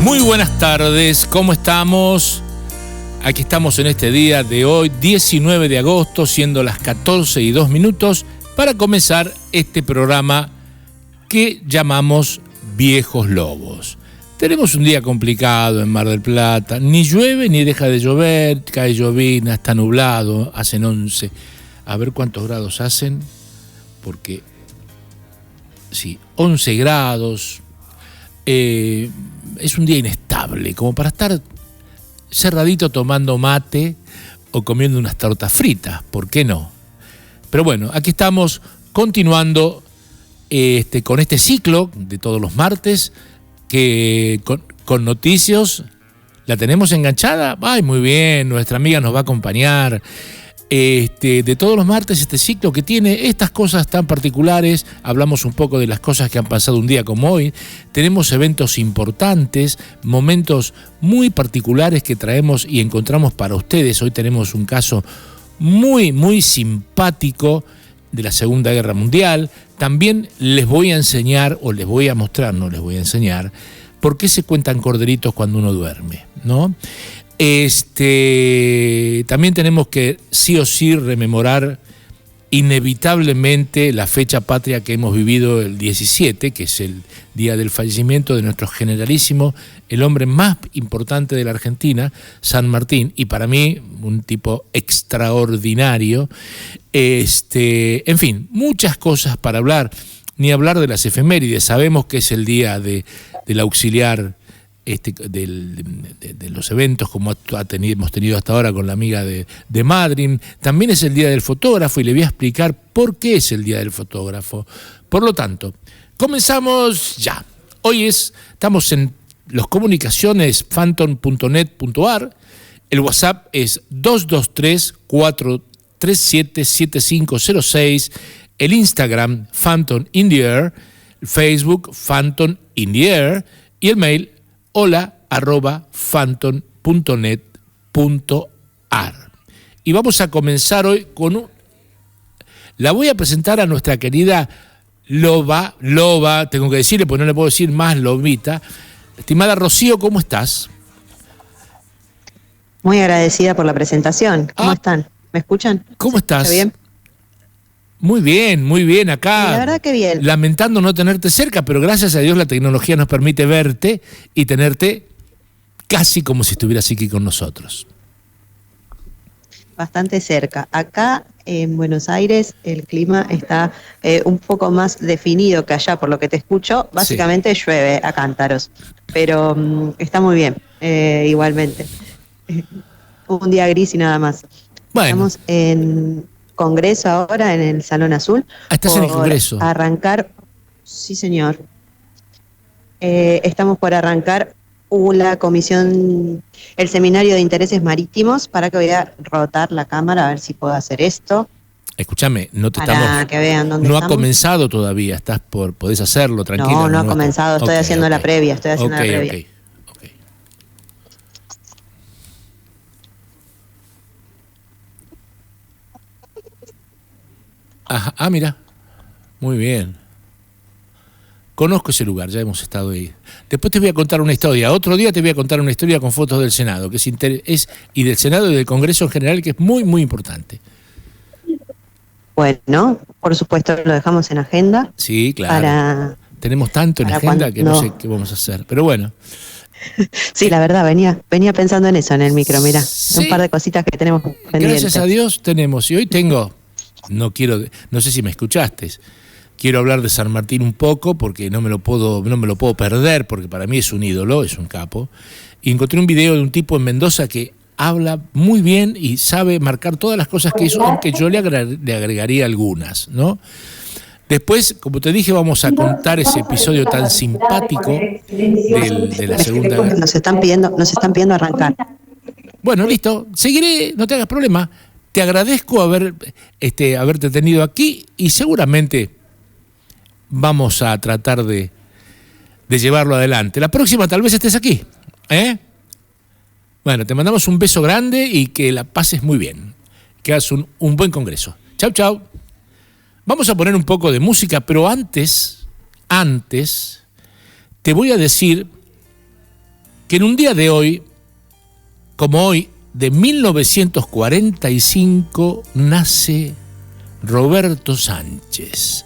Muy buenas tardes, ¿cómo estamos? Aquí estamos en este día de hoy, 19 de agosto, siendo las 14:02, para comenzar este programa que llamamos Viejos Lobos. Tenemos un día complicado en Mar del Plata, ni llueve ni deja de llover, cae llovina, está nublado, hacen 11. A ver cuántos grados hacen, porque sí, 11 grados. Es un día inestable, como para estar cerradito tomando mate o comiendo unas tortas fritas, ¿por qué no? Pero bueno, aquí estamos continuando con este ciclo de todos los martes, que con noticias. ¿La tenemos enganchada? Ay, muy bien, nuestra amiga nos va a acompañar. De todos los martes, este ciclo que tiene estas cosas tan particulares. Hablamos un poco de las cosas que han pasado un día como hoy. Tenemos eventos importantes, momentos muy particulares que traemos y encontramos para ustedes. Hoy tenemos un caso muy, muy simpático de la Segunda Guerra Mundial. También les voy a enseñar, o les voy a mostrar, no les voy a enseñar, por qué se cuentan corderitos cuando uno duerme, ¿no? También tenemos que sí o sí rememorar inevitablemente la fecha patria que hemos vivido el 17, que es el día del fallecimiento de nuestro generalísimo, el hombre más importante de la Argentina, San Martín, y para mí un tipo extraordinario. En fin, muchas cosas para hablar, ni hablar de las efemérides. Sabemos que es el día del auxiliar, de los eventos como hemos tenido hasta ahora con la amiga de Madryn. También es el día del fotógrafo y le voy a explicar por qué es el día del fotógrafo. Por lo tanto, comenzamos ya. Hoy estamos en las comunicaciones phantom.net.ar. El WhatsApp es 223-437-7506. El Instagram, Phantom in the Air. El Facebook, Phantom in the Air. Y el mail, hola@phantom.net.ar. Y vamos a comenzar hoy la voy a presentar a nuestra querida Loba, tengo que decirle, porque no le puedo decir más Lobita. Estimada Rocío, ¿cómo estás? Muy agradecida por la presentación. ¿Cómo están? ¿Me escuchan? ¿Cómo estás? ¿Está bien? Muy bien, acá. La verdad que bien. Lamentando no tenerte cerca, pero gracias a Dios la tecnología nos permite verte y tenerte casi como si estuvieras aquí con nosotros. Bastante cerca. Acá en Buenos Aires el clima está un poco más definido que allá, por lo que te escucho. Básicamente sí. Llueve a cántaros, pero está muy bien, igualmente. Un día gris y nada más. Bueno. Estamos en Congreso ahora, en el Salón Azul. ¿Estás en el Congreso? Arrancar, sí señor. Estamos por arrancar la comisión, el seminario de intereses marítimos, para que voy a rotar la cámara a ver si puedo hacer esto. Escúchame, no te para estamos. Que vean dónde no estamos. Ha comenzado todavía, podés hacerlo, tranquilo. No ha comenzado, estoy haciendo la previa, la previa. Okay. Ajá, mira, muy bien. Conozco ese lugar, ya hemos estado ahí. Después te voy a contar una historia. Otro día te voy a contar una historia con fotos del Senado, y del Senado y del Congreso en general, que es muy, muy importante. Bueno, por supuesto lo dejamos en agenda. Sí, claro. Tenemos tanto en agenda que no sé qué vamos a hacer, pero bueno. Sí, la verdad, venía pensando en eso en el micro, mirá. Sí. Un par de cositas que tenemos pendientes. Gracias a Dios tenemos, y hoy tengo... No sé si me escuchaste. Quiero hablar de San Martín un poco porque no me lo puedo perder, porque para mí es un ídolo, es un capo. Y encontré un video de un tipo en Mendoza que habla muy bien y sabe marcar todas las cosas que hizo, aunque yo le agregaría algunas, ¿no? Después, como te dije, vamos a contar ese episodio tan simpático de la Segunda Guerra. Nos están pidiendo arrancar. Bueno, listo. Seguiré, no te hagas problema. Te agradezco haberte tenido aquí y seguramente vamos a tratar de llevarlo adelante. La próxima tal vez estés aquí, ¿eh? Bueno, te mandamos un beso grande y que la pases muy bien. Que hagas un buen congreso. Chau, chau. Vamos a poner un poco de música, pero antes te voy a decir que en un día de hoy, como hoy, de 1945, nace Roberto Sánchez,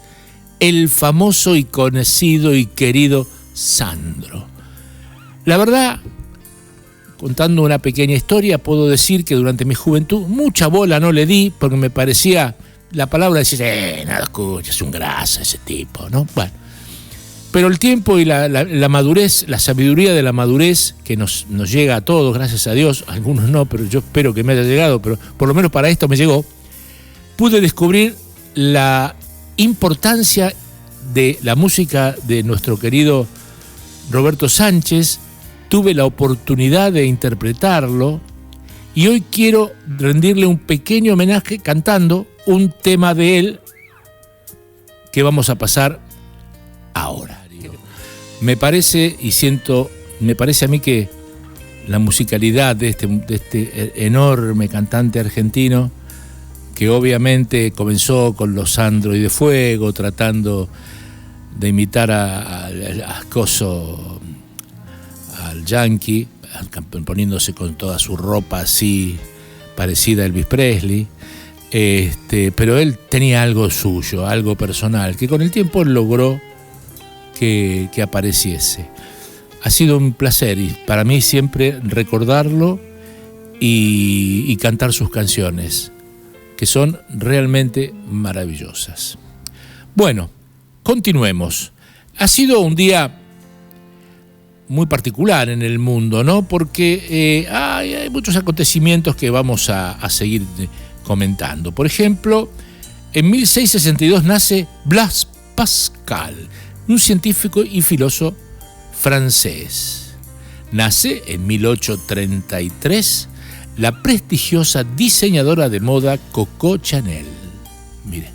el famoso y conocido y querido Sandro. La verdad, contando una pequeña historia, puedo decir que durante mi juventud mucha bola no le di, porque me parecía la palabra decir, nada escucha, es un grasa ese tipo, ¿no? Bueno, pero el tiempo y la madurez, la sabiduría de la madurez que nos llega a todos, gracias a Dios, algunos no, pero yo espero que me haya llegado, pero por lo menos para esto me llegó, pude descubrir la importancia de la música de nuestro querido Roberto Sánchez. Tuve la oportunidad de interpretarlo y hoy quiero rendirle un pequeño homenaje cantando un tema de él que vamos a pasar ahora. Me parece a mí que la musicalidad de este enorme cantante argentino, que obviamente comenzó con los Sandro y de Fuego, tratando de imitar al Yankee, poniéndose con toda su ropa así parecida a Elvis Presley, pero él tenía algo suyo, algo personal, que con el tiempo él logró que apareciese. Ha sido un placer y para mí siempre recordarlo y cantar sus canciones, que son realmente maravillosas. Bueno, continuemos. Ha sido un día muy particular en el mundo, ¿no? Porque hay muchos acontecimientos que vamos a seguir comentando. Por ejemplo, en 1662 nace Blaise Pascal, un científico y filósofo francés. Nace en 1833 la prestigiosa diseñadora de moda Coco Chanel. Mire,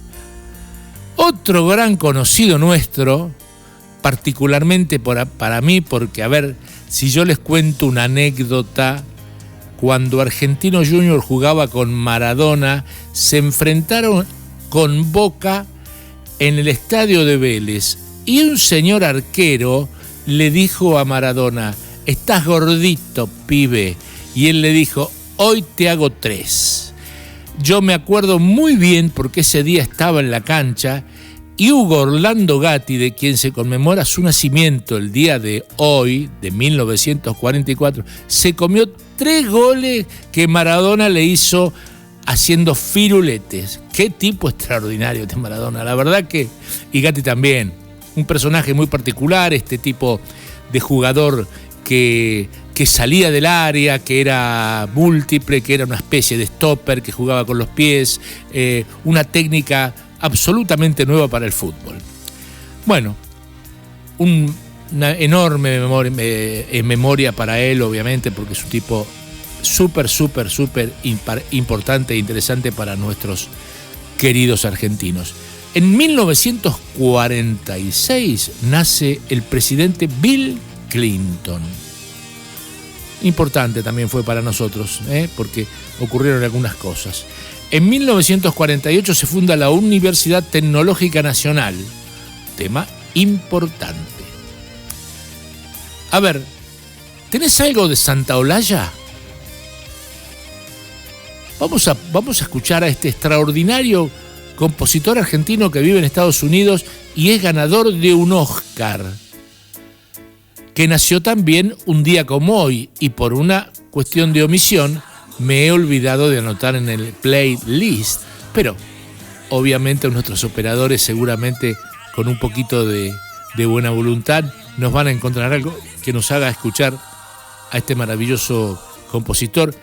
otro gran conocido nuestro, particularmente para mí, porque a ver, si yo les cuento una anécdota, cuando Argentino Junior jugaba con Maradona, se enfrentaron con Boca en el estadio de Vélez y un señor arquero le dijo a Maradona, estás gordito, pibe, y él le dijo, hoy te hago 3. Yo me acuerdo muy bien porque ese día estaba en la cancha y Hugo Orlando Gatti, de quien se conmemora su nacimiento el día de hoy, de 1944, se comió 3 goles que Maradona le hizo haciendo firuletes. Qué tipo extraordinario este Maradona, la verdad que, y Gatti también, un personaje muy particular, este tipo de jugador que salía del área, que era múltiple, que era una especie de stopper, que jugaba con los pies, una técnica absolutamente nueva para el fútbol. Bueno, una enorme memoria para él, obviamente, porque es un tipo súper importante e interesante para nuestros queridos argentinos. En 1946 nace el presidente Bill Clinton. Importante también fue para nosotros, porque ocurrieron algunas cosas. En 1948 se funda la Universidad Tecnológica Nacional. Tema importante. A ver, ¿tenés algo de Santa Olalla? Vamos a escuchar a este extraordinario compositor argentino que vive en Estados Unidos y es ganador de un Oscar, que nació también un día como hoy y por una cuestión de omisión me he olvidado de anotar en el playlist, pero obviamente nuestros operadores seguramente con un poquito de buena voluntad nos van a encontrar algo que nos haga escuchar a este maravilloso compositor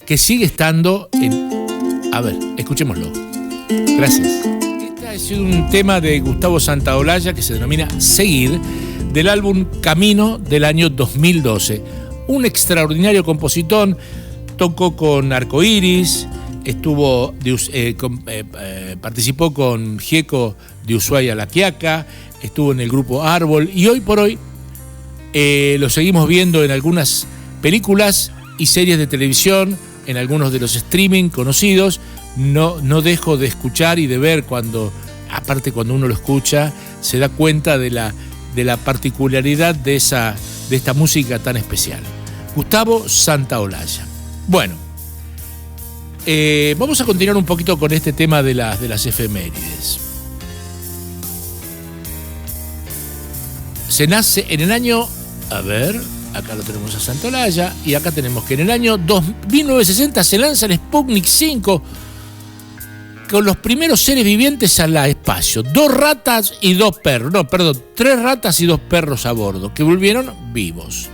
que sigue estando en... A ver, escuchémoslo. Gracias. Este es un tema de Gustavo Santaolalla que se denomina Seguir, del álbum Camino del año 2012. Un extraordinario compositor, tocó con Arcoiris, participó con Gieco de Ushuaia La Quiaca, estuvo en el grupo Árbol y hoy por hoy lo seguimos viendo en algunas películas y series de televisión, en algunos de los streaming conocidos. No dejo de escuchar y de ver cuando uno lo escucha, se da cuenta de la particularidad de esa de esta música tan especial. Gustavo Santaolalla. Bueno, vamos a continuar un poquito con este tema de las efemérides. Se nace en el año, acá lo tenemos a Santaolalla, y acá tenemos que en el año 1960 se lanza el Sputnik 5 con los primeros seres vivientes al espacio. 3 ratas y 2 perros a bordo, que volvieron vivos.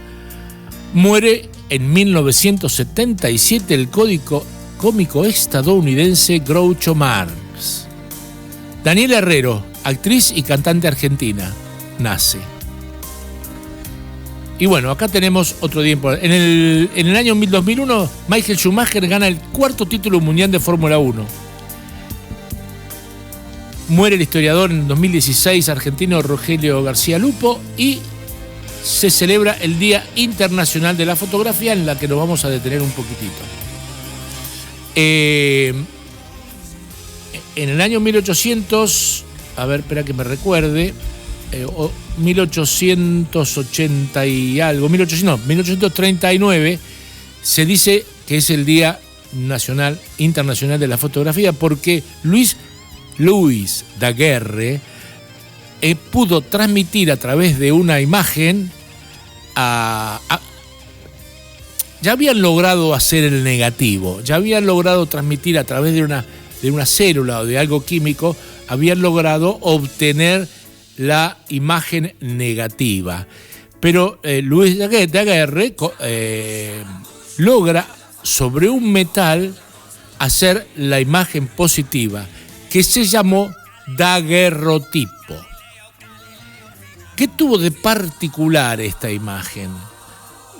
Muere en 1977 el cómico estadounidense Groucho Marx. Daniela Herrero, actriz y cantante argentina, nace. Y bueno, acá tenemos otro día importante. En el año 2001, Michael Schumacher gana el 4º título mundial de Fórmula 1. Muere el historiador en 2016 argentino Rogelio García Lupo y se celebra el Día Internacional de la Fotografía, en la que nos vamos a detener un poquitito. En el año 1800, espera que me recuerde, 1880 y algo, 1839, se dice que es el Día Internacional de la Fotografía, porque Louis Daguerre pudo transmitir a través de una imagen ya habían logrado hacer el negativo, ya habían logrado transmitir a través de una célula o de algo químico, habían logrado obtener la imagen negativa. Pero Louis Daguerre logra sobre un metal hacer la imagen positiva, que se llamó daguerrotipo. ¿Qué tuvo de particular esta imagen?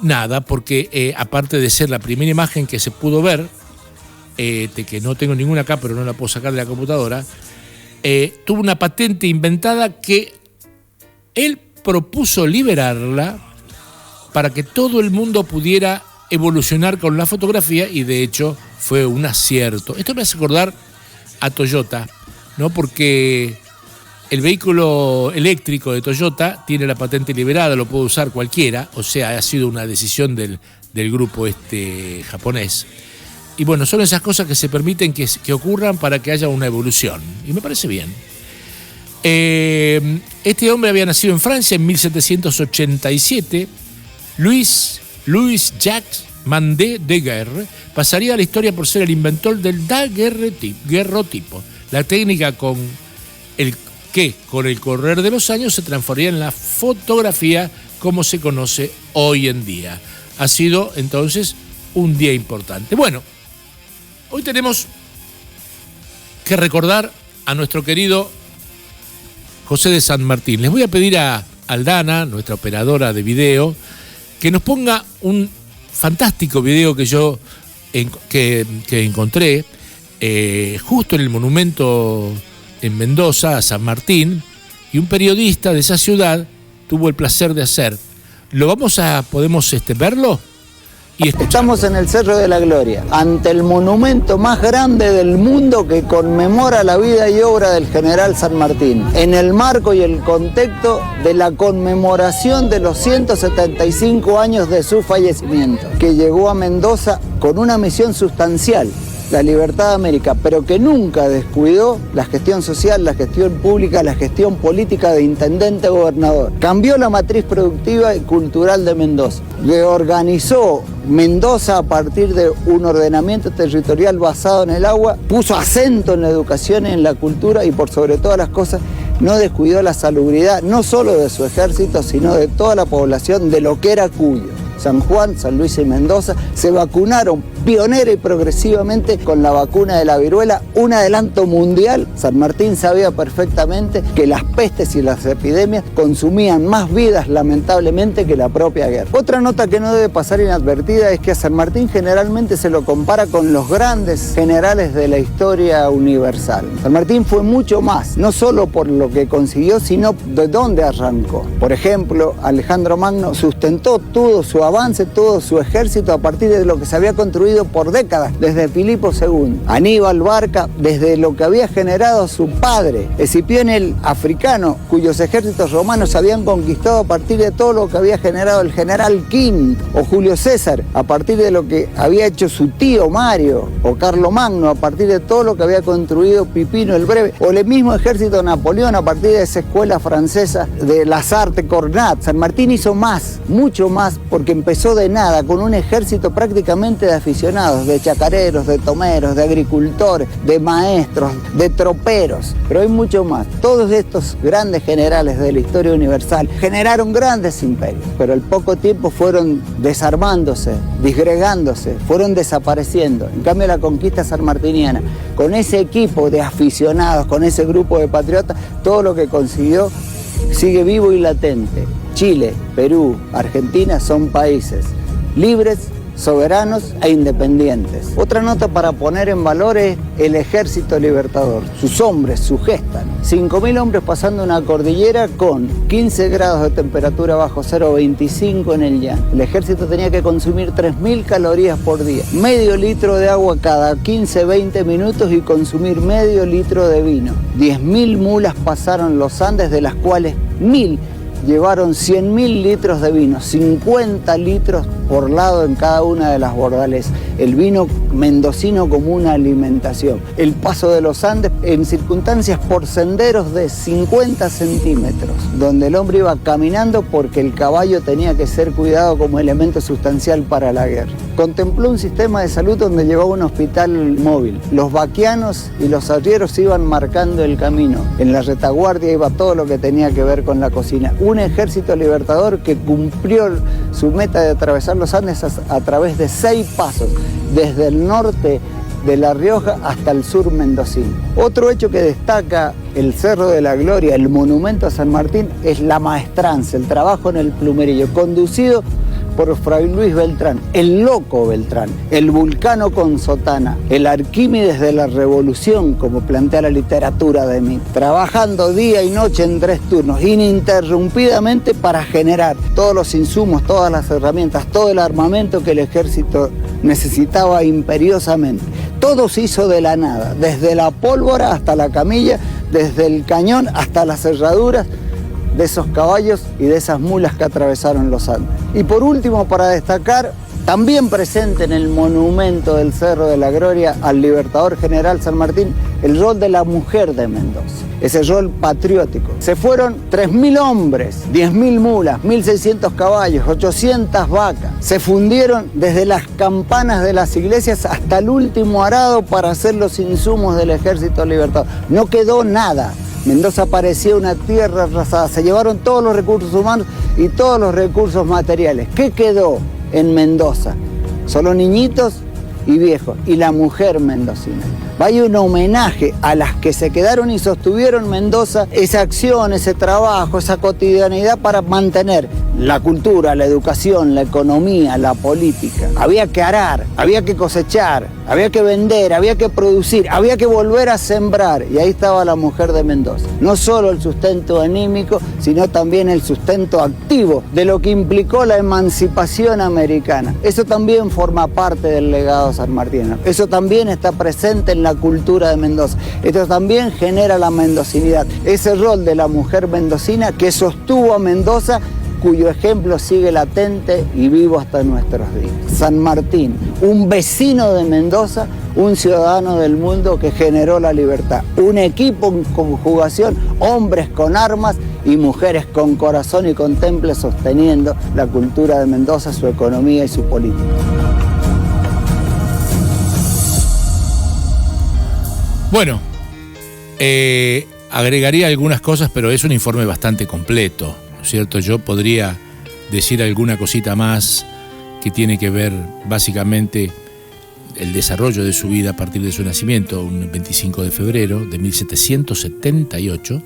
Nada, porque aparte de ser la primera imagen que se pudo ver, que no tengo ninguna acá, pero no la puedo sacar de la computadora, tuvo una patente inventada que él propuso liberarla para que todo el mundo pudiera evolucionar con la fotografía, y de hecho fue un acierto. Esto me hace acordar a Toyota, ¿no? Porque el vehículo eléctrico de Toyota tiene la patente liberada, lo puede usar cualquiera, o sea, ha sido una decisión del grupo japonés. Y bueno, son esas cosas que se permiten que ocurran para que haya una evolución, y me parece bien. Este hombre había nacido en Francia en 1787. Louis Jacques Mandé Daguerre pasaría a la historia por ser el inventor del daguerrotipo, la técnica con el correr de los años se transformaría en la fotografía como se conoce hoy en día. Ha sido entonces un día importante. Bueno, hoy tenemos que recordar a nuestro querido José de San Martín. Les voy a pedir a Aldana, nuestra operadora de video, que nos ponga un fantástico video que yo que encontré justo en el monumento en Mendoza, a San Martín, y un periodista de esa ciudad tuvo el placer de hacer. ¿Podemos verlo? Y estamos en el Cerro de la Gloria, ante el monumento más grande del mundo que conmemora la vida y obra del general San Martín, en el marco y el contexto de la conmemoración de los 175 años de su fallecimiento, que llegó a Mendoza con una misión sustancial, la libertad de América, pero que nunca descuidó la gestión social, la gestión pública, la gestión política de intendente-gobernador. Cambió la matriz productiva y cultural de Mendoza. Reorganizó Mendoza a partir de un ordenamiento territorial basado en el agua, puso acento en la educación y en la cultura, y por sobre todas las cosas no descuidó la salubridad, no solo de su ejército, sino de toda la población de lo que era Cuyo. San Juan, San Luis y Mendoza se vacunaron pionera y progresivamente con la vacuna de la viruela, un adelanto mundial. San Martín sabía perfectamente que las pestes y las epidemias consumían más vidas, lamentablemente, que la propia guerra. Otra nota que no debe pasar inadvertida es que a San Martín generalmente se lo compara con los grandes generales de la historia universal. San Martín fue mucho más, no solo por lo que consiguió, sino de dónde arrancó. Por ejemplo, Alejandro Magno sustentó todo su su avance, todo su ejército a partir de lo que se había construido por décadas, desde Filipo II. Aníbal Barca, desde lo que había generado su padre, Escipión el africano, cuyos ejércitos romanos habían conquistado a partir de todo lo que había generado el general Quint, o Julio César, a partir de lo que había hecho su tío Mario, o Carlomagno, a partir de todo lo que había construido Pipino el Breve, o el mismo ejército de Napoleón a partir de esa escuela francesa de Lasarte Cornat. San Martín hizo más, mucho más, porque empezó de nada, con un ejército prácticamente de aficionados, de chacareros, de tomeros, de agricultores, de maestros, de troperos, pero hay mucho más. Todos estos grandes generales de la historia universal generaron grandes imperios, pero al poco tiempo fueron desarmándose, disgregándose, fueron desapareciendo. En cambio, la conquista sanmartiniana, con ese equipo de aficionados, con ese grupo de patriotas, todo lo que consiguió sigue vivo y latente. Chile, Perú, Argentina son países libres, soberanos e independientes. Otra nota para poner en valor es el ejército libertador. Sus hombres, su gesta. 5.000 hombres pasando una cordillera con 15 grados de temperatura bajo cero, 25 en el llano. El ejército tenía que consumir 3.000 calorías por día, medio litro de agua cada 15-20 minutos y consumir medio litro de vino. 10.000 mulas pasaron los Andes, de las cuales 1.000 llevaron 100.000 litros de vino, 50 litros por lado en cada una de las bordales. El vino mendocino como una alimentación. El paso de los Andes en circunstancias por senderos de 50 centímetros, donde el hombre iba caminando porque el caballo tenía que ser cuidado como elemento sustancial para la guerra. Contempló un sistema de salud donde llevaba un hospital móvil. Los vaquianos y los arrieros iban marcando el camino. En la retaguardia iba todo lo que tenía que ver con la cocina. Un ejército libertador que cumplió su meta de atravesar los Andes a través de 6 pasos, desde el norte de La Rioja hasta el sur mendocino. Otro hecho que destaca el Cerro de la Gloria, el monumento a San Martín, es la maestranza, el trabajo en el plumerillo, conducido por Fray Luis Beltrán, el loco Beltrán, el vulcano con sotana, el Arquímedes de la revolución, como plantea la literatura de mí, trabajando día y noche en 3 turnos, ininterrumpidamente para generar todos los insumos, todas las herramientas, todo el armamento que el ejército necesitaba imperiosamente. Todo se hizo de la nada, desde la pólvora hasta la camilla, desde el cañón hasta las cerraduras de esos caballos y de esas mulas que atravesaron los Andes. Y por último, para destacar, también presente en el monumento del Cerro de la Gloria al Libertador General San Martín, el rol de la mujer de Mendoza, ese rol patriótico. Se fueron 3.000 hombres, 10.000 mulas, 1.600 caballos, 800 vacas. Se fundieron desde las campanas de las iglesias hasta el último arado para hacer los insumos del ejército libertador. No quedó nada. Mendoza parecía una tierra arrasada. Se llevaron todos los recursos humanos y todos los recursos materiales. ¿Qué quedó en Mendoza? Solo niñitos y viejos, y la mujer mendocina. Vaya un homenaje a las que se quedaron y sostuvieron Mendoza, esa acción, ese trabajo, esa cotidianidad para mantener la cultura, la educación, la economía, la política. Había que arar, había que cosechar, había que vender, había que producir, había que volver a sembrar, y ahí estaba la mujer de Mendoza. No solo el sustento anímico, sino también el sustento activo de lo que implicó la emancipación americana. Eso también forma parte del legado sanmartino. Eso también está presente en la cultura de Mendoza. Esto también genera la mendocinidad. Ese rol de la mujer mendocina que sostuvo a Mendoza, cuyo ejemplo sigue latente y vivo hasta nuestros días. San Martín, un vecino de Mendoza, un ciudadano del mundo que generó la libertad. Un equipo en conjugación, hombres con armas y mujeres con corazón y con temple, sosteniendo la cultura de Mendoza, su economía y su política. Bueno, agregaría algunas cosas, pero es un informe bastante completo, ¿no es cierto? Yo podría decir alguna cosita más que tiene que ver básicamente el desarrollo de su vida a partir de su nacimiento, un 25 de febrero de 1778.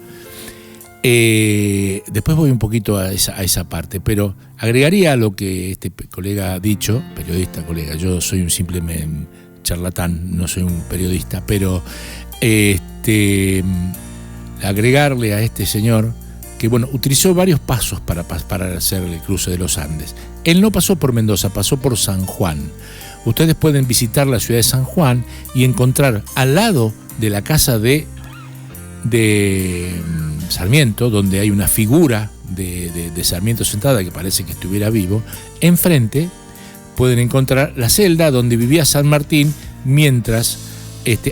Después voy un poquito a esa parte, pero agregaría lo que este colega ha dicho, periodista, colega, yo soy un simple charlatán, no soy un periodista, pero agregarle a este señor que bueno, utilizó varios pasos para hacer el cruce de los Andes. Él no pasó por Mendoza, pasó por San Juan. Ustedes pueden visitar la ciudad de San Juan y encontrar al lado de la casa de Sarmiento, donde hay una figura de Sarmiento sentada que parece que estuviera vivo. Enfrente pueden encontrar la celda donde vivía San Martín mientras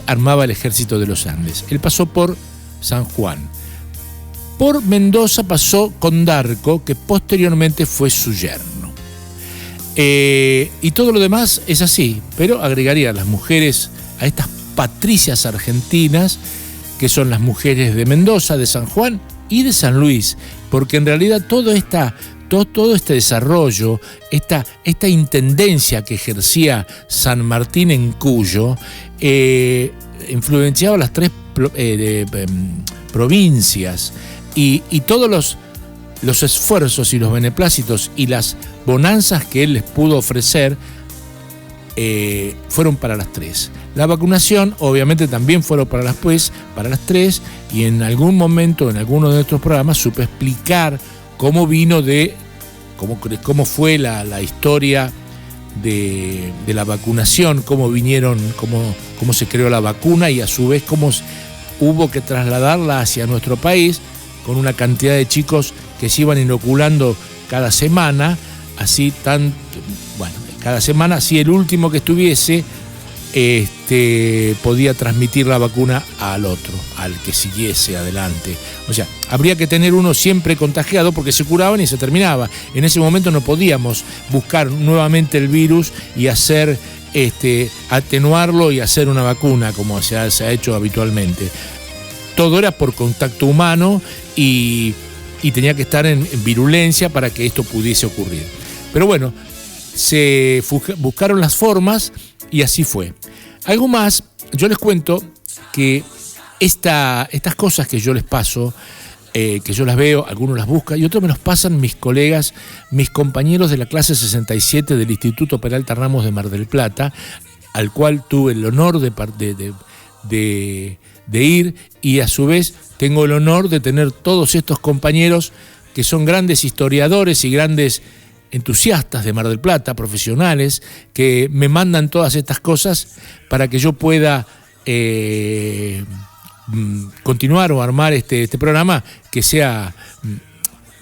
armaba el ejército de los Andes. Él pasó por San Juan. Por Mendoza pasó Condarco, que posteriormente fue su yerno. Y todo lo demás es así, pero agregaría a las mujeres, a estas patricias argentinas, que son las mujeres de Mendoza, de San Juan y de San Luis, porque en realidad todo este desarrollo, esta intendencia que ejercía San Martín en Cuyo, influenciaba las tres provincias, y todos los esfuerzos y los beneplácitos y las bonanzas que él les pudo ofrecer fueron para las tres. La vacunación obviamente también fueron para las tres, y en algún momento en alguno de nuestros programas supe explicar cómo fue la historia de la vacunación, cómo se creó la vacuna, y a su vez cómo hubo que trasladarla hacia nuestro país con una cantidad de chicos que se iban inoculando cada semana, cada semana, así el último que estuviese podía transmitir la vacuna al otro, al que siguiese adelante. O sea, habría que tener uno siempre contagiado porque se curaban y se terminaba. En ese momento no podíamos buscar nuevamente el virus y atenuarlo y hacer una vacuna como se ha hecho habitualmente. Todo era por contacto humano y tenía que estar en virulencia para que esto pudiese ocurrir. Pero bueno, se buscaron las formas y así fue. Algo más, yo les cuento que estas cosas que yo les paso, que yo las veo, algunos las buscan y otros me los pasan mis colegas, mis compañeros de la clase 67 del Instituto Peralta Ramos de Mar del Plata, al cual tuve el honor de ir, y a su vez tengo el honor de tener todos estos compañeros que son grandes historiadores y grandes entusiastas de Mar del Plata, profesionales, que me mandan todas estas cosas para que yo pueda continuar o armar este programa que sea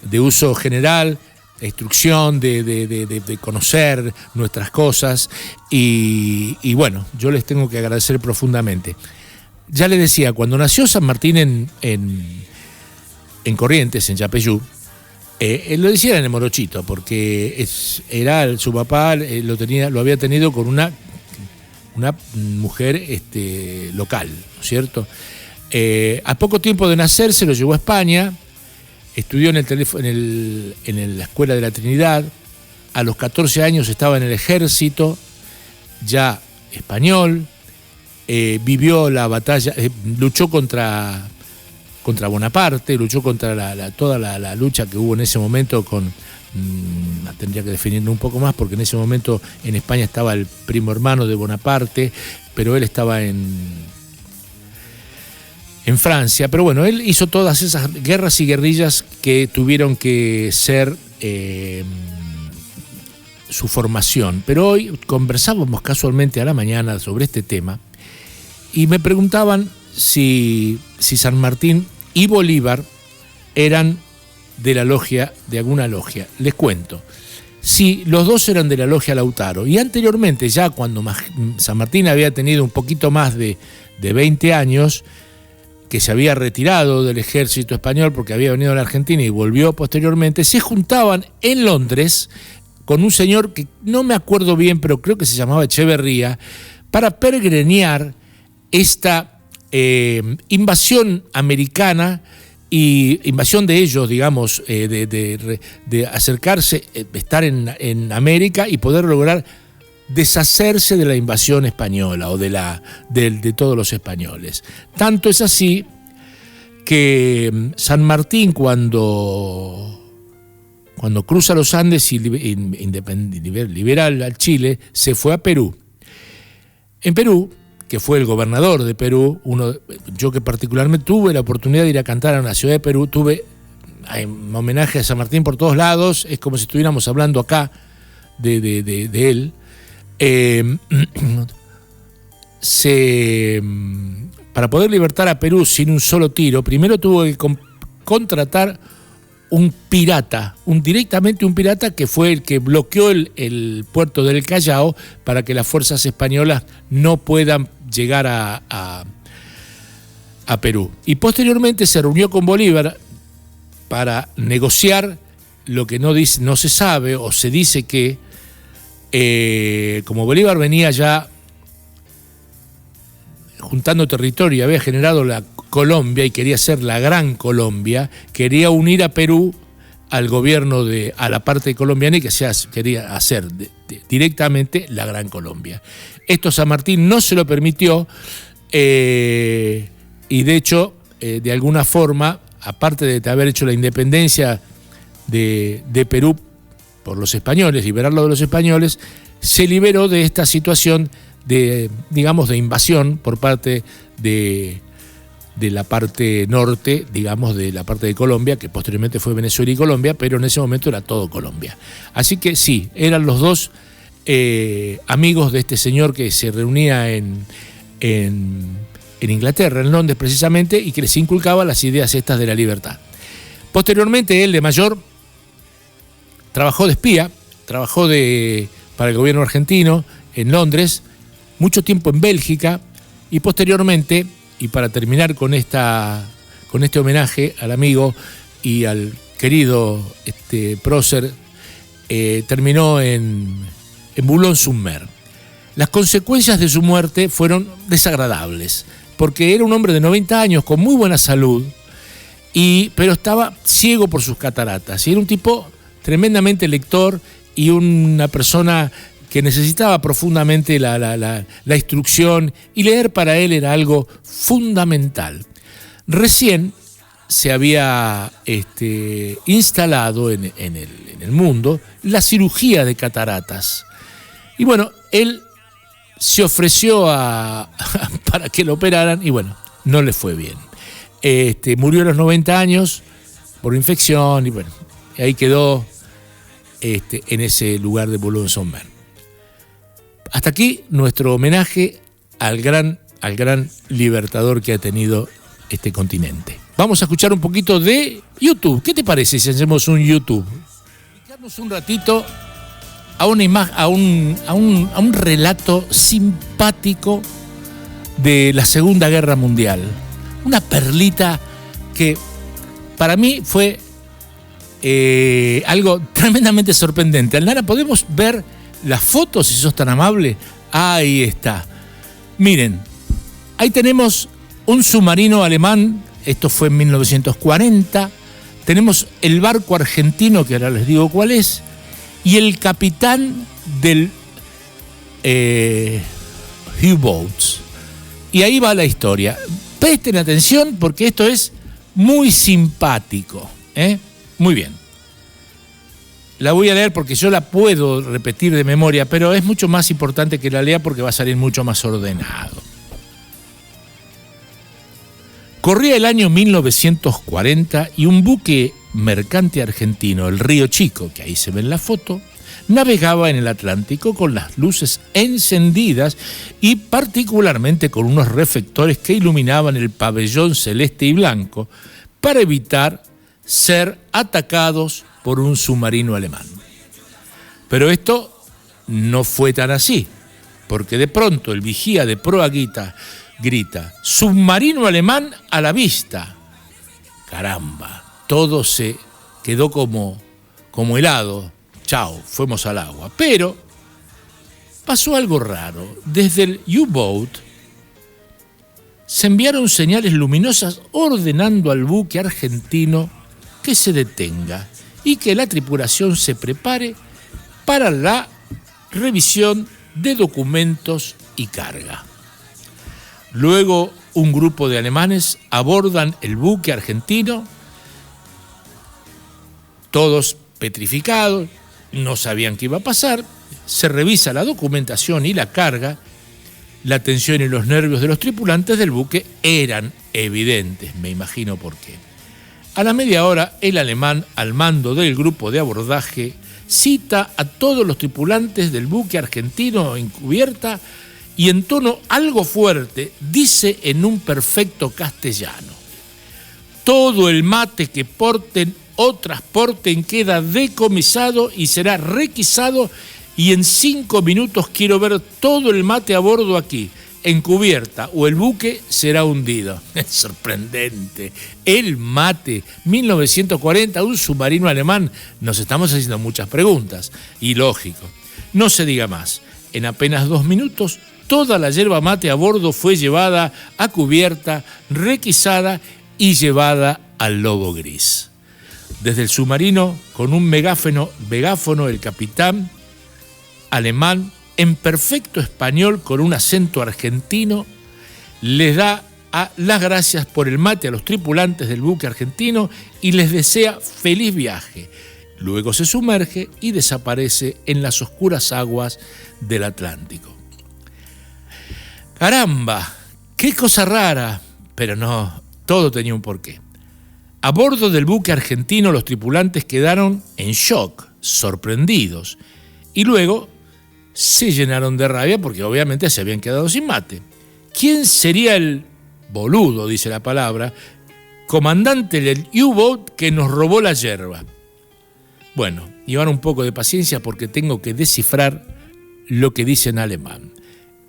de uso general, de instrucción, de conocer nuestras cosas, y bueno, yo les tengo que agradecer profundamente. Ya les decía, cuando nació San Martín en Corrientes, en Yapeyú, él lo decía en el Morochito, porque su papá lo había tenido con una mujer local, ¿no es cierto? A poco tiempo de nacer se lo llevó a España, estudió en la Escuela de la Trinidad, a los 14 años estaba en el ejército, ya español, vivió la batalla, luchó contra Bonaparte, luchó contra toda la lucha que hubo en ese momento tendría que definirlo un poco más, porque en ese momento en España estaba el primo hermano de Bonaparte, pero él estaba en Francia. Pero bueno, él hizo todas esas guerras y guerrillas que tuvieron que ser su formación. Pero hoy conversábamos casualmente a la mañana sobre este tema y me preguntaban si San Martín y Bolívar eran de la logia, de alguna logia. Les cuento. Sí, los dos eran de la logia Lautaro, y anteriormente, ya cuando San Martín había tenido un poquito más de 20 años, que se había retirado del ejército español porque había venido a la Argentina y volvió posteriormente, se juntaban en Londres con un señor que no me acuerdo bien, pero creo que se llamaba Echeverría, para peregrinar esta invasión americana y invasión de ellos, digamos, de acercarse, estar en América y poder lograr deshacerse de la invasión española o de todos los españoles. Tanto es así que San Martín, cuando cruza los Andes y libera al Chile, se fue a Perú. En Perú, que fue el gobernador de Perú, yo que particularmente tuve la oportunidad de ir a cantar a una ciudad de Perú, tuve hay homenaje a San Martín por todos lados, es como si estuviéramos hablando acá de él. Para poder libertar a Perú sin un solo tiro, primero tuvo que contratar un pirata, directamente un pirata que fue el que bloqueó el puerto del Callao para que las fuerzas españolas no puedan llegar a Perú. Y posteriormente se reunió con Bolívar para negociar lo que no se sabe, o se dice que como Bolívar venía ya juntando territorio y había generado la Colombia y quería ser la Gran Colombia, quería unir a Perú al gobierno a la parte colombiana y que quería hacer directamente la Gran Colombia. Esto San Martín no se lo permitió y de hecho, de alguna forma, aparte de haber hecho la independencia de Perú por los españoles, liberarlo de los españoles, se liberó de esta situación de invasión por parte de la parte norte, digamos, de la parte de Colombia, que posteriormente fue Venezuela y Colombia, pero en ese momento era todo Colombia. Así que sí, eran los dos amigos de este señor que se reunía en Inglaterra, en Londres precisamente, y que les inculcaba las ideas estas de la libertad. Posteriormente, él de mayor trabajó de espía, para el gobierno argentino en Londres, mucho tiempo en Bélgica, y posteriormente, y para terminar con este homenaje al amigo y al querido prócer, terminó en Boulogne-sur-Mer. Las consecuencias de su muerte fueron desagradables, porque era un hombre de 90 años con muy buena salud, pero estaba ciego por sus cataratas, y era un tipo tremendamente lector y una persona que necesitaba profundamente la instrucción, y leer para él era algo fundamental. Recién se había instalado en el mundo la cirugía de cataratas. Y bueno, él se ofreció para que lo operaran y bueno, no le fue bien. Murió a los 90 años por infección y bueno, ahí quedó en ese lugar de Boulogne-sur-Mer. Hasta aquí nuestro homenaje al gran libertador que ha tenido este continente. Vamos a escuchar un poquito de YouTube. ¿Qué te parece si hacemos un YouTube? Dedicarnos un ratito a un relato simpático de la Segunda Guerra Mundial. Una perlita que para mí fue algo tremendamente sorprendente. Alnara, ¿podemos ver las fotos, si sos tan amable? Ahí está. Miren, ahí tenemos un submarino alemán, esto fue en 1940, tenemos el barco argentino, que ahora les digo cuál es, y el capitán del U-Boats. Y ahí va la historia. Presten atención porque esto es muy simpático. Muy bien. La voy a leer porque yo la puedo repetir de memoria, pero es mucho más importante que la lea porque va a salir mucho más ordenado. Corría el año 1940 y un buque mercante argentino, el Río Chico, que ahí se ve en la foto, navegaba en el Atlántico con las luces encendidas y particularmente con unos reflectores que iluminaban el pabellón celeste y blanco para evitar ser atacados por un submarino alemán. Pero esto no fue tan así, porque de pronto el vigía de proa grita: submarino alemán a la vista. Caramba, todo se quedó como helado. Chao, fuimos al agua. Pero pasó algo raro. Desde el U-Boat se enviaron señales luminosas ordenando al buque argentino que se detenga y que la tripulación se prepare para la revisión de documentos y carga. Luego, un grupo de alemanes abordan el buque argentino, todos petrificados, no sabían qué iba a pasar. Se revisa la documentación y la carga. La tensión y los nervios de los tripulantes del buque eran evidentes, me imagino por qué. A la media hora, el alemán, al mando del grupo de abordaje, cita a todos los tripulantes del buque argentino en cubierta y en tono algo fuerte dice en un perfecto castellano: todo el mate que porten o transporten queda decomisado y será requisado, y en 5 minutos quiero ver todo el mate a bordo aquí, en cubierta, o el buque será hundido. Es sorprendente. El mate, 1940, un submarino alemán. Nos estamos haciendo muchas preguntas. Y lógico. No se diga más. En apenas 2 minutos, toda la yerba mate a bordo fue llevada a cubierta, requisada y llevada al Lobo Gris. Desde el submarino, con un megáfono, el capitán alemán, en perfecto español con un acento argentino, les da las gracias por el mate a los tripulantes del buque argentino y les desea feliz viaje. Luego se sumerge y desaparece en las oscuras aguas del Atlántico. ¡Caramba! ¡Qué cosa rara! Pero no, todo tenía un porqué. A bordo del buque argentino los tripulantes quedaron en shock, sorprendidos, y luego se llenaron de rabia porque obviamente se habían quedado sin mate. ¿Quién sería el boludo, dice la palabra, comandante del U-Boat que nos robó la yerba? Bueno, llevar un poco de paciencia porque tengo que descifrar lo que dice en alemán.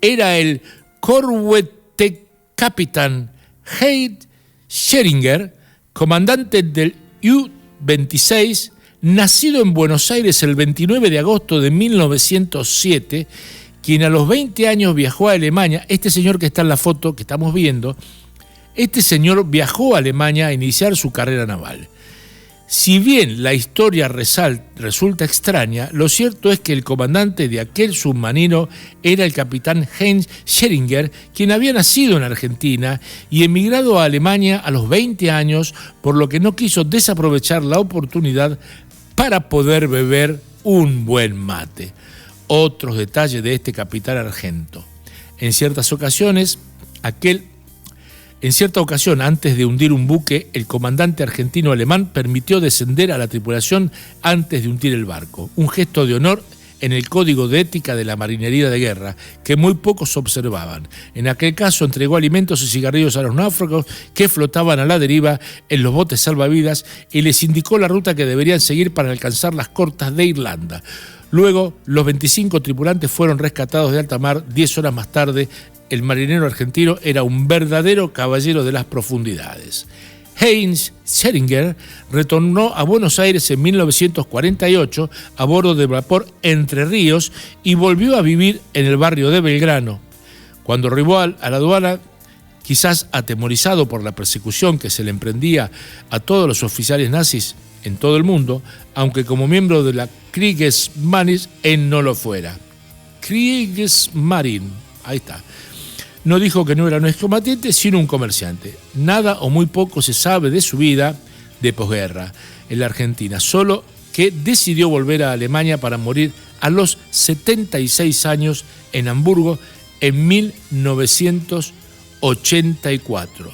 Era el Korvettekapitän Heinz Scheringer, comandante del U-26, nacido en Buenos Aires el 29 de agosto de 1907, quien a los 20 años viajó a Alemania. Este señor que está en la foto que estamos viendo, este señor viajó a Alemania a iniciar su carrera naval. Si bien la historia resulta extraña, lo cierto es que el comandante de aquel submarino era el capitán Heinz Scheringer, quien había nacido en Argentina y emigrado a Alemania a los 20 años, por lo que no quiso desaprovechar la oportunidad para poder beber un buen mate. Otros detalles de este capitán argento. En cierta ocasión, antes de hundir un buque, el comandante argentino alemán permitió descender a la tripulación antes de hundir el barco. Un gesto de honor en el código de ética de la marinería de guerra, que muy pocos observaban. En aquel caso entregó alimentos y cigarrillos a los náufragos que flotaban a la deriva en los botes salvavidas y les indicó la ruta que deberían seguir para alcanzar las costas de Irlanda. Luego, los 25 tripulantes fueron rescatados de alta mar. 10 horas más tarde, el marinero argentino era un verdadero caballero de las profundidades. Heinz Scheringer retornó a Buenos Aires en 1948 a bordo del vapor Entre Ríos y volvió a vivir en el barrio de Belgrano. Cuando arribó a la aduana, quizás atemorizado por la persecución que se le emprendía a todos los oficiales nazis en todo el mundo, aunque como miembro de la Kriegsmarine él no lo fuera. Kriegsmarine, ahí está. No dijo que no era un excombatiente, sino un comerciante. Nada o muy poco se sabe de su vida de posguerra en la Argentina, solo que decidió volver a Alemania para morir a los 76 años en Hamburgo en 1984.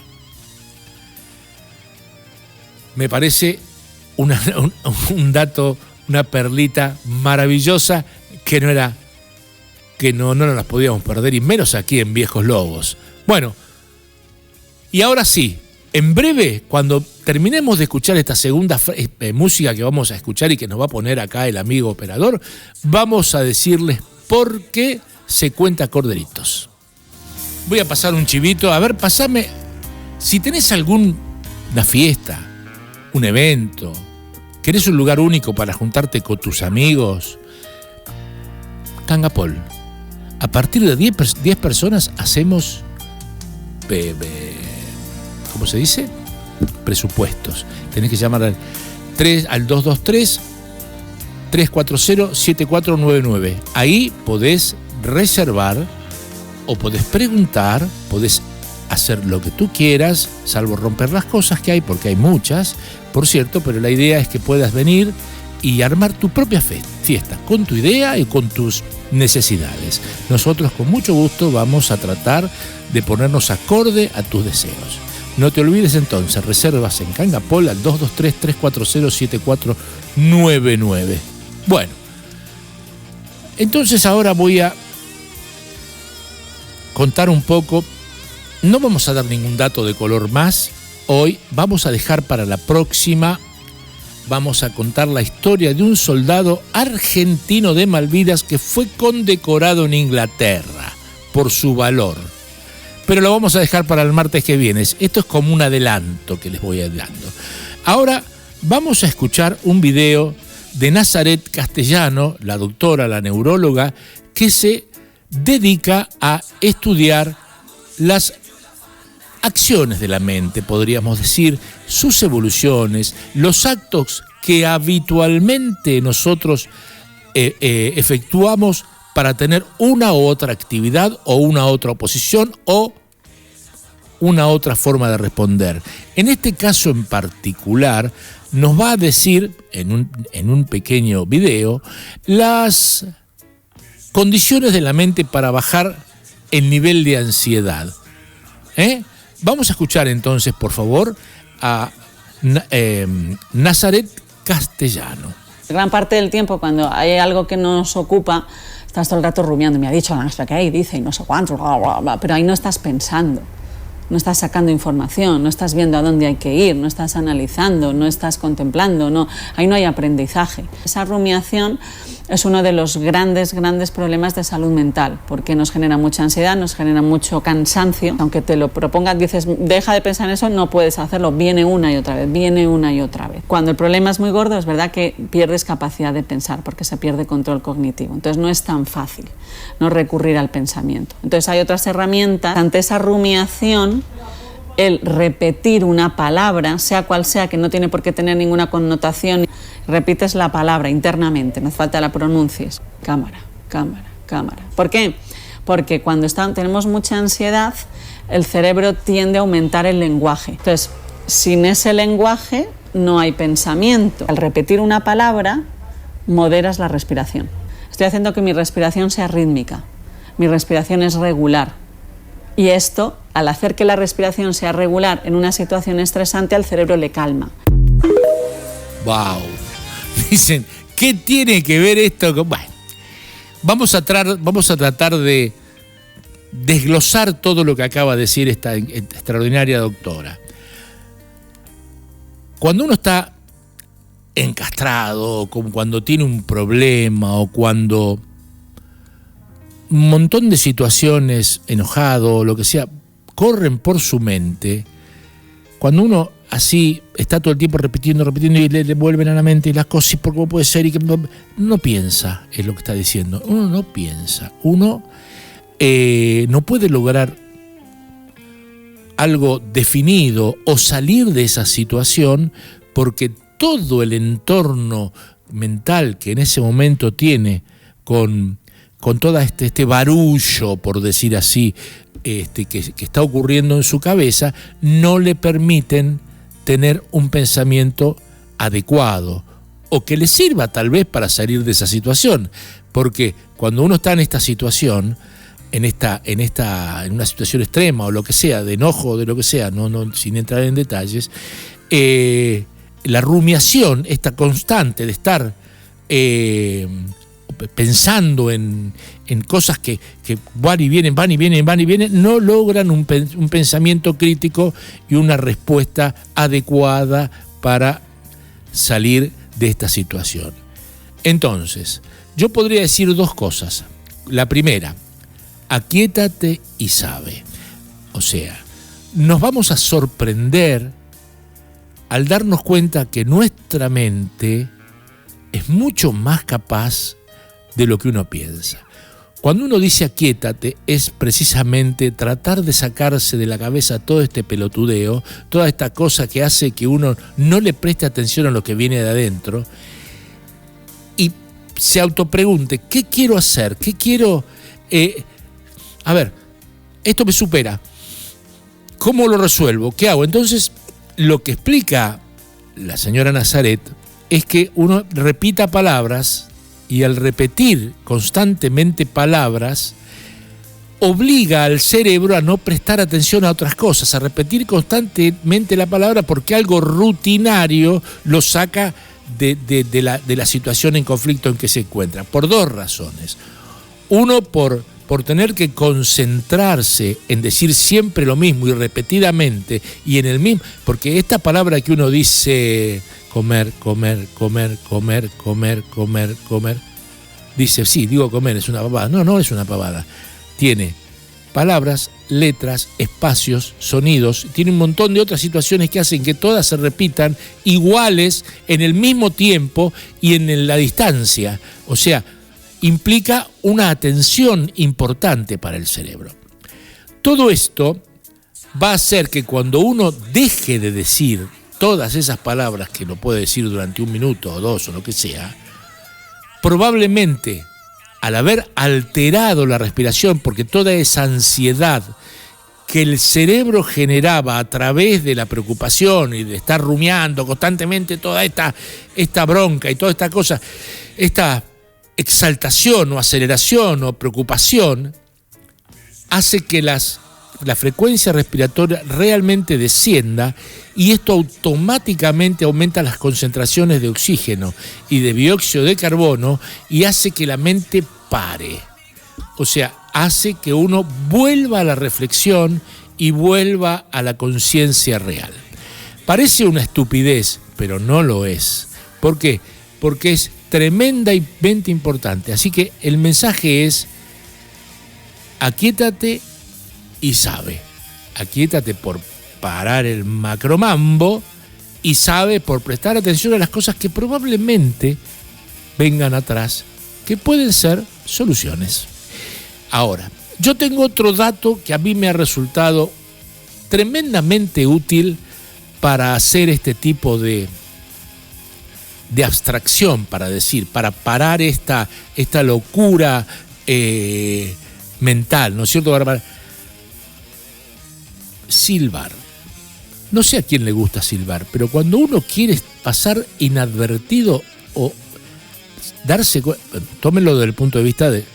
Me parece un dato, una perlita maravillosa que no nos las podíamos perder, y menos aquí en Viejos Lobos. Bueno, y ahora sí, en breve, cuando terminemos de escuchar esta segunda música que vamos a escuchar y que nos va a poner acá el amigo operador, vamos a decirles por qué se cuenta corderitos. Voy a pasar un chivito. A ver, pasame, si tenés alguna fiesta, un evento, querés un lugar único para juntarte con tus amigos, Tangapol. A partir de 10 personas hacemos, ¿cómo se dice? Presupuestos. Tenés que llamar al 223-340-7499. Ahí podés reservar o podés preguntar, podés hacer lo que tú quieras, salvo romper las cosas que hay, porque hay muchas, por cierto, pero la idea es que puedas venir y armar tu propia fiesta, con tu idea y con tus necesidades. Nosotros con mucho gusto vamos a tratar de ponernos acorde a tus deseos. No te olvides entonces, reservas en Cangapol al 223-340-7499. Bueno, entonces ahora voy a contar un poco. No vamos a dar ningún dato de color más hoy, vamos a dejar para la próxima. Vamos a contar la historia de un soldado argentino de Malvinas que fue condecorado en Inglaterra por su valor. Pero lo vamos a dejar para el martes que viene. Esto es como un adelanto que les voy dando. Ahora vamos a escuchar un video de Nazaret Castellano, la doctora, la neuróloga, que se dedica a estudiar las acciones de la mente, podríamos decir, sus evoluciones, los actos que habitualmente nosotros efectuamos para tener una u otra actividad o una otra oposición o una otra forma de responder. En este caso en particular, nos va a decir en un pequeño video las condiciones de la mente para bajar el nivel de ansiedad. Vamos a escuchar entonces, por favor, a Nazaret Castellano. Gran parte del tiempo, cuando hay algo que nos ocupa, estás todo el rato rumiando. Me ha dicho la maestra que hay, dice, y no sé cuánto, bla, bla, bla, pero ahí no estás pensando, no estás sacando información, no estás viendo a dónde hay que ir, no estás analizando, no estás contemplando, ahí no hay aprendizaje. Esa rumiación es uno de los grandes problemas de salud mental, porque nos genera mucha ansiedad, nos genera mucho cansancio. Aunque te lo propongas, dices, deja de pensar en eso, no puedes hacerlo, viene una y otra vez. Cuando el problema es muy gordo, es verdad que pierdes capacidad de pensar, porque se pierde control cognitivo. Entonces no es tan fácil no recurrir al pensamiento. Entonces hay otras herramientas. Ante esa rumiación, el repetir una palabra, sea cual sea, que no tiene por qué tener ninguna connotación, repites la palabra internamente, no hace falta la pronuncies. Cámara, cámara, cámara. ¿Por qué? Porque cuando tenemos mucha ansiedad, el cerebro tiende a aumentar el lenguaje. Entonces, sin ese lenguaje no hay pensamiento. Al repetir una palabra, moderas la respiración. Estoy haciendo que mi respiración sea rítmica, mi respiración es regular. Y esto, al hacer que la respiración sea regular en una situación estresante, al cerebro le calma. ¡Wow! Dicen, ¿qué tiene que ver esto con...? Bueno, vamos a tratar de desglosar todo lo que acaba de decir esta extraordinaria doctora. Cuando uno está encastrado, como cuando tiene un problema o cuando un montón de situaciones, enojado o lo que sea, corren por su mente, cuando uno así está todo el tiempo repitiendo y le vuelven a la mente las cosas, ¿por cómo puede ser? Y que no piensa, es lo que está diciendo. Uno no piensa. Uno no puede lograr algo definido o salir de esa situación porque todo el entorno mental que en ese momento tiene con todo este barullo, por decir así, que está ocurriendo en su cabeza, no le permiten tener un pensamiento adecuado o que le sirva tal vez para salir de esa situación. Porque cuando uno está en esta situación, en una situación extrema o lo que sea, de enojo o de lo que sea, no, sin entrar en detalles, la rumiación, esta constante de estar pensando en cosas que van y vienen, no logran un pensamiento crítico y una respuesta adecuada para salir de esta situación. Entonces, yo podría decir dos cosas. La primera, aquíétate y sabe. O sea, nos vamos a sorprender al darnos cuenta que nuestra mente es mucho más capaz de lo que uno piensa. Cuando uno dice aquíétate, es precisamente tratar de sacarse de la cabeza todo este pelotudeo, toda esta cosa que hace que uno no le preste atención a lo que viene de adentro y se autopregunte, ¿qué quiero hacer? ¿Qué quiero? A ver, esto me supera. ¿Cómo lo resuelvo? ¿Qué hago? Entonces, lo que explica la señora Nazaret es que uno repita palabras y al repetir constantemente palabras, obliga al cerebro a no prestar atención a otras cosas, a repetir constantemente la palabra porque algo rutinario lo saca de la situación en conflicto en que se encuentra, por dos razones. Uno, por tener que concentrarse en decir siempre lo mismo y repetidamente y en el mismo, porque esta palabra que uno dice comer, dice, sí, digo comer, es una pavada. No es una pavada. Tiene palabras, letras, espacios, sonidos, tiene un montón de otras situaciones que hacen que todas se repitan iguales en el mismo tiempo y en la distancia. O sea, implica una atención importante para el cerebro. Todo esto va a hacer que cuando uno deje de decir todas esas palabras que lo puede decir durante 1 minuto o 2 o lo que sea, probablemente al haber alterado la respiración, porque toda esa ansiedad que el cerebro generaba a través de la preocupación y de estar rumiando constantemente toda esta bronca y toda esta cosa, esta exaltación o aceleración o preocupación, hace que la frecuencia respiratoria realmente descienda y esto automáticamente aumenta las concentraciones de oxígeno y de dióxido de carbono y hace que la mente pare. O sea, hace que uno vuelva a la reflexión y vuelva a la conciencia real. Parece una estupidez, pero no lo es. ¿Por qué? Porque es tremendamente importante. Así que el mensaje es: aquíétate y sabe. Aquíétate por parar el macromambo y sabe por prestar atención a las cosas que probablemente vengan atrás, que pueden ser soluciones. Ahora, yo tengo otro dato que a mí me ha resultado tremendamente útil para hacer este tipo de abstracción, para parar esta locura mental, ¿no es cierto, Bárbara? Silbar. No sé a quién le gusta silbar, pero cuando uno quiere pasar inadvertido o darse cuenta, tómenlo desde el punto de vista de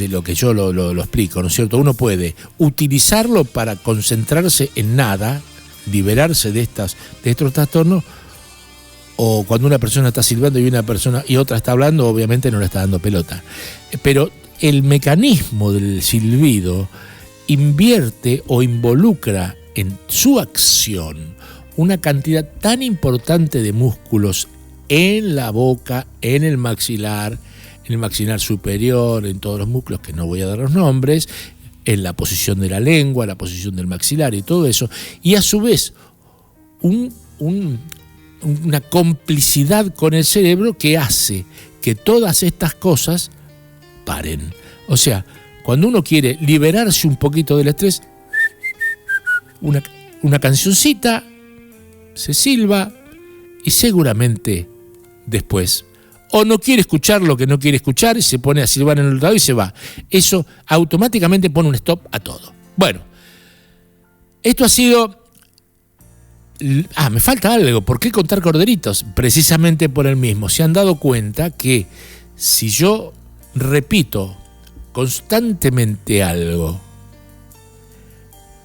lo que yo lo explico, ¿no es cierto? Uno puede utilizarlo para concentrarse en nada, liberarse de estos trastornos, o cuando una persona está silbando y otra está hablando, obviamente no le está dando pelota. Pero el mecanismo del silbido invierte o involucra en su acción una cantidad tan importante de músculos en la boca, en el maxilar superior, en todos los músculos que no voy a dar los nombres, en la posición de la lengua, la posición del maxilar y todo eso, y a su vez una complicidad con el cerebro que hace que todas estas cosas paren. O sea, cuando uno quiere liberarse un poquito del estrés, una cancioncita, se silba y seguramente después o no quiere escuchar lo que no quiere escuchar y se pone a silbar en el otro lado y se va. Eso automáticamente pone un stop a todo. Bueno, esto ha sido... me falta algo. ¿Por qué contar corderitos? Precisamente por el mismo. Se han dado cuenta que si yo repito constantemente algo,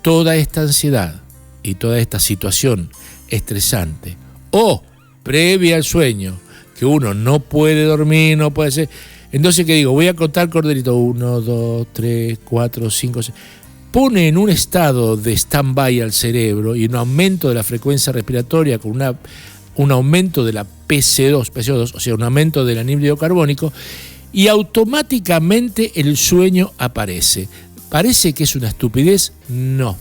toda esta ansiedad y toda esta situación estresante o previa al sueño, que uno no puede dormir, no puede ser, entonces ¿qué digo? Voy a contar corderitos, 1, 2, 3, 4, 5, 6, pone en un estado de stand-by al cerebro y un aumento de la frecuencia respiratoria con un aumento de la PC2, o sea, un aumento del anhídrido carbónico, y automáticamente el sueño aparece. ¿Parece que es una estupidez? No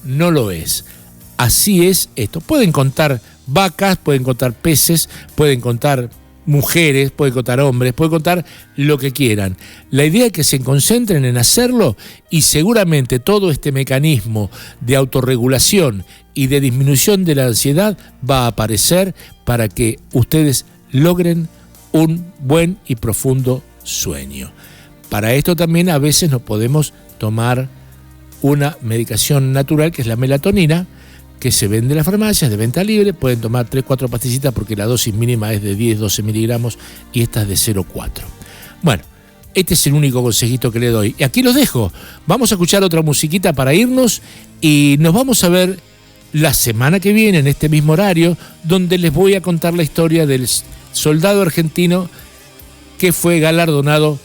lo es. Así es esto. Pueden contar vacas, pueden contar peces, pueden contar mujeres, pueden contar hombres, pueden contar lo que quieran. La idea es que se concentren en hacerlo y seguramente todo este mecanismo de autorregulación y de disminución de la ansiedad va a aparecer para que ustedes logren un buen y profundo sueño. Para esto también a veces nos podemos tomar una medicación natural que es la melatonina, que se vende en las farmacias de venta libre. Pueden tomar 3-4 pastillitas porque la dosis mínima es de 10-12 miligramos y esta es de 0,4. Bueno, Este es el único consejito que le doy. Y aquí los dejo. Vamos a escuchar otra musiquita para irnos y nos vamos a ver la semana que viene en este mismo horario, donde les voy a contar la historia del soldado argentino que fue galardonado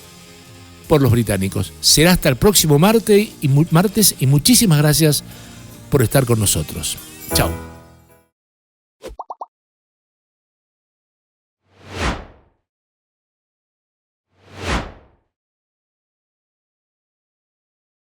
por los británicos. Será hasta el próximo martes y muchísimas gracias por estar con nosotros. Chao.